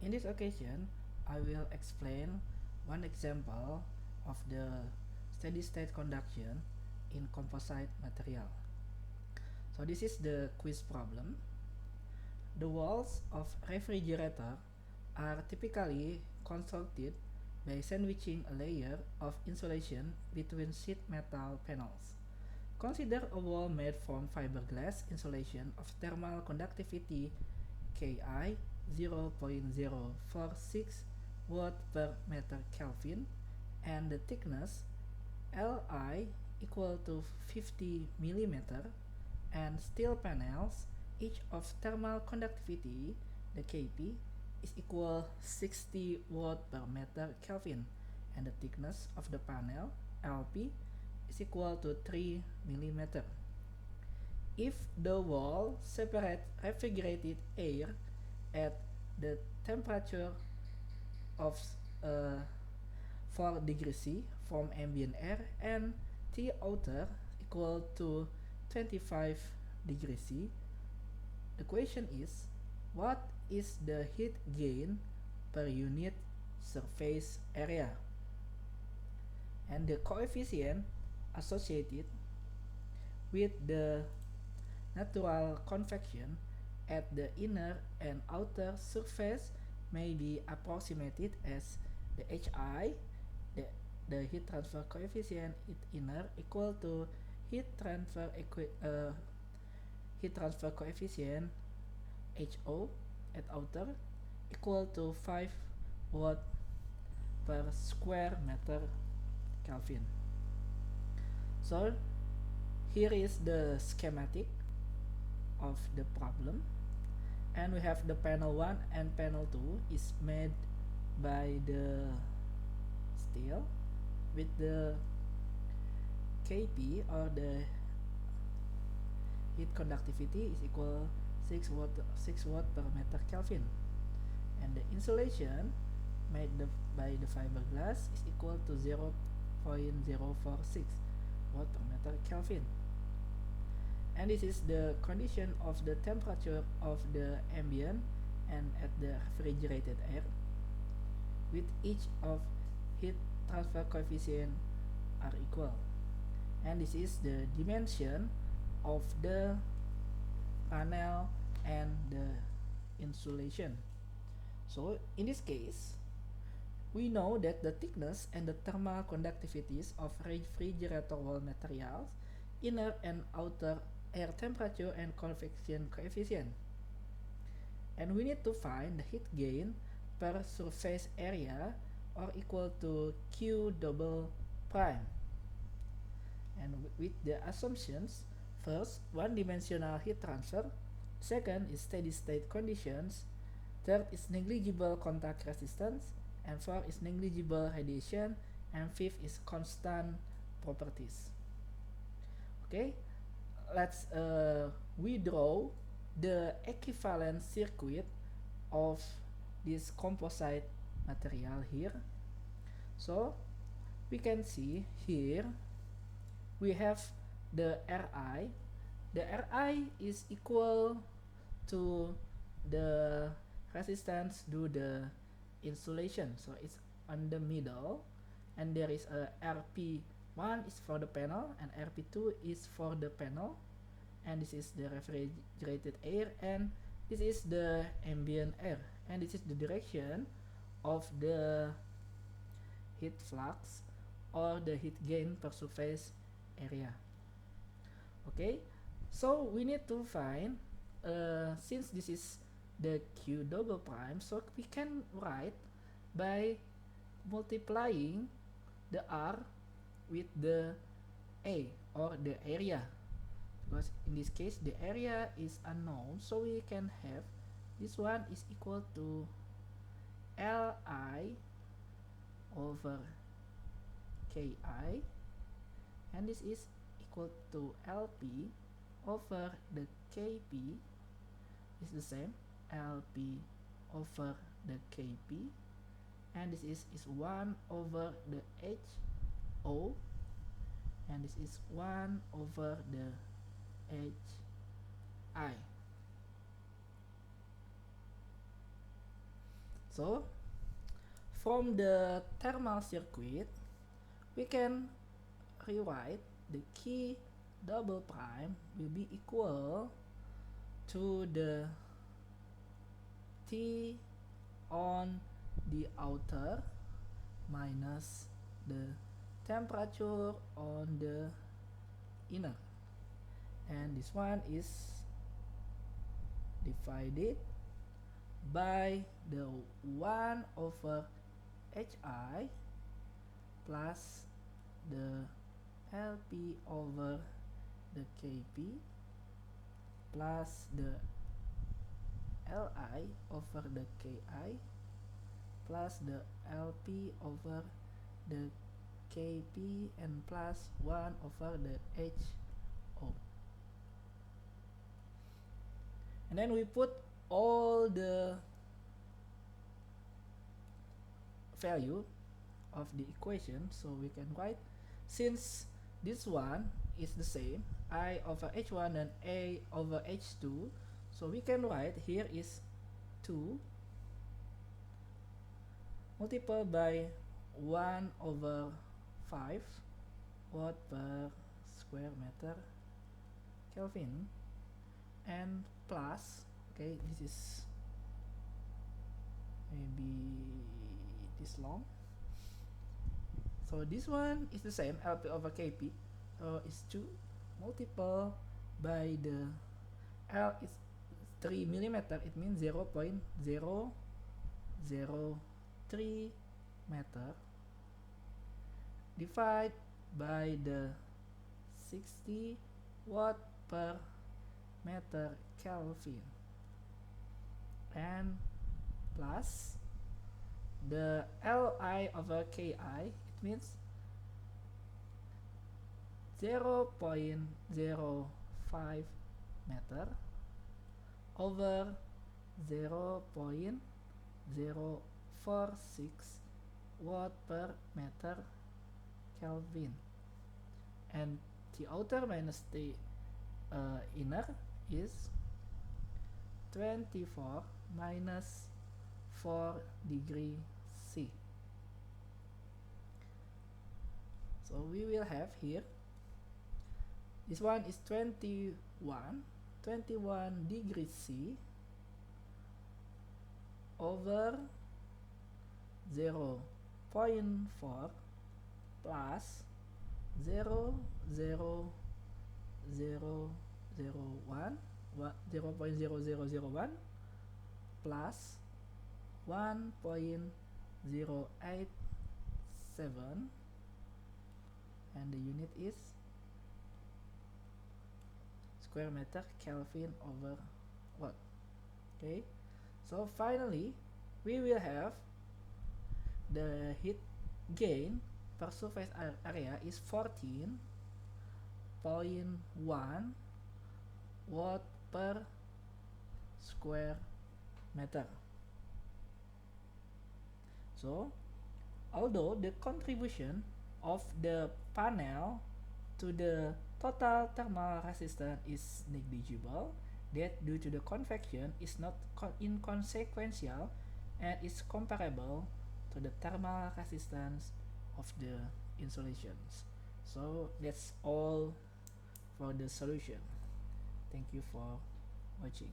In this occasion, I will explain one example of the steady-state conduction in composite material. So this is the quiz problem. The walls of refrigerator are typically constructed by sandwiching a layer of insulation between sheet metal panels. Consider a wall made from fiberglass insulation of thermal conductivity Ki 0.046 watt per meter Kelvin and the thickness Li equal to 50 millimeter, and steel panels each of thermal conductivity, the Kp, is equal 60 watt per meter Kelvin, and the thickness of the panel Lp is equal to 3 millimeter. If the wall separates refrigerated air at the temperature of 4 degrees C from ambient air and T outer equal to 25 degrees C, the question is, what is the heat gain per unit surface area? And the coefficient associated with the natural convection at the inner and outer surface may be approximated as the Hi, the heat transfer coefficient at inner, equal to heat transfer coefficient Ho at outer, equal to 5 watt per square meter Kelvin. So here is the schematic of the problem, and we have the panel 1 and panel 2 is made by the steel with the Kp, or the heat conductivity, is equal 6 watt per meter Kelvin, and the insulation made by the fiberglass is equal to 0.046 watt per meter Kelvin. And this is the condition of the temperature of the ambient and at the refrigerated air, with each of heat transfer coefficient are equal. And this is the dimension of the panel and the insulation. So in this case, we know that the thickness and the thermal conductivities of refrigerator wall materials, inner and outer air temperature and convection coefficient. And we need to find the heat gain per surface area, or equal to Q double prime. And with the assumptions, first, one-dimensional heat transfer, second is steady-state conditions, third is negligible contact resistance, and fourth is negligible radiation, and fifth is constant properties. Okay, let's we draw the equivalent circuit of this composite material here. So we can see here we have the Ri. The Ri is equal to the resistance to the insulation, so it's on the middle, and there is a Rp1 is for the panel and Rp2 is for the panel, and this is the refrigerated air, and this is the ambient air, and this is the direction of the heat flux or the heat gain per surface area. Okay, so we need to find, since this is the Q double prime, so we can write by multiplying the R with the A, or the area, because in this case the area is unknown, so we can have this one is equal to Li over Ki, and this is equal to Lp over the Kp is the same, Lp over the Kp, and this is 1 over the Ho, and this is 1 over the Hi. So from the thermal circuit, we can rewrite the key double prime will be equal to the T on the outer minus the temperature on the inner, and this one is divided by the 1 over Hi plus the Lp over the Kp plus the Li over the Ki plus the Lp over the Kp and plus 1 over the Ho. And then we put all the value of the equation, so we can write, since this one is the same, I over H1 and A over H2, so we can write here is 2 multiplied by 1 over 5 watt per square meter Kelvin, and plus, okay, this is maybe this long, so this one is the same, Lp over Kp, so it's 2 multiplied by the L is 3 millimeter, it means 0.003 meter, divide by the 60 watt per meter Kelvin, and plus the Li over Ki, it means 0.05 meter over 0.046 watt per meter Kelvin, and the outer minus the inner is 24 minus 4 degree C. So we will have here, this one is 21 degrees C over 0.4 plus 0.0001 plus 1.087, and the unit is square meter Kelvin over watt. Okay, so finally we will have the heat gain per surface area is 14.1 watt per square meter. So although the contribution of the panel to the total thermal resistance is negligible, that due to the convection is not inconsequential and is comparable to the thermal resistance of the insulations. So that's all for the solution. Thank you for watching.